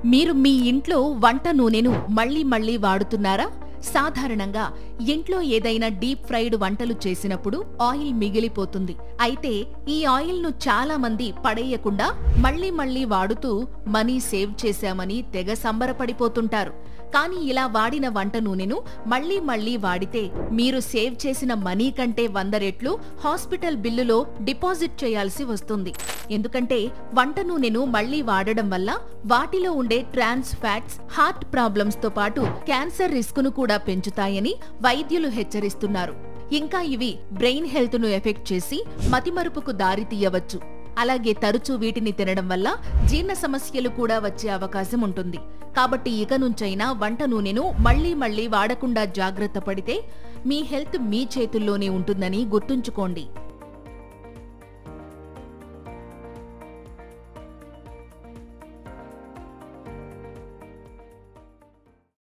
మీరు మీ ఇంట్లో వంట నూనెను మళ్లీ మళ్లీ వాడుతున్నారా? సాధారణంగా ఇంట్లో ఏదైనా డీప్ ఫ్రైడ్ వంటలు చేసినప్పుడు ఆయిల్ మిగిలిపోతుంది. అయితే ఈ ఆయిల్ ను చాలా మంది పడేయకుండా మళ్లీ మళ్లీ వాడుతూ మనీ సేవ్ చేశామని తెగ సంబరపడిపోతుంటారు. కానీ ఇలా వాడిన వంట నూనెను మళ్లీ మళ్లీ వాడితే మీరు సేవ్ చేసిన మనీ కంటే 100 రెట్లు హాస్పిటల్ బిల్లులో డిపాజిట్ చేయాల్సి వస్తుంది. ఎందుకంటే వంట నూనెను మళ్లీ వాడడం వల్ల వాటిలో ఉండే ట్రాన్స్ ఫ్యాట్స్ హార్ట్ ప్రాబ్లమ్స్ తో పాటు క్యాన్సర్ రిస్కును కూడా పెంచుతాయని వైద్యులు హెచ్చరిస్తున్నారు. ఇంకా ఇవి బ్రెయిన్ హెల్త్ ను ఎఫెక్ట్ చేసి మతిమరుపుకు దారి తీయవచ్చు. అలాగే తరచూ వీటిని తినడం వల్ల జీర్ణ సమస్యలు కూడా వచ్చే అవకాశం ఉంటుంది. కాబట్టి ఇక నుంచైనా వంట నూనెను మళ్లీ మళ్లీ వాడకుండా జాగ్రత్త పడితే మీ హెల్త్ మీ చేతుల్లోనే ఉంటుందని గుర్తుంచుకోండి.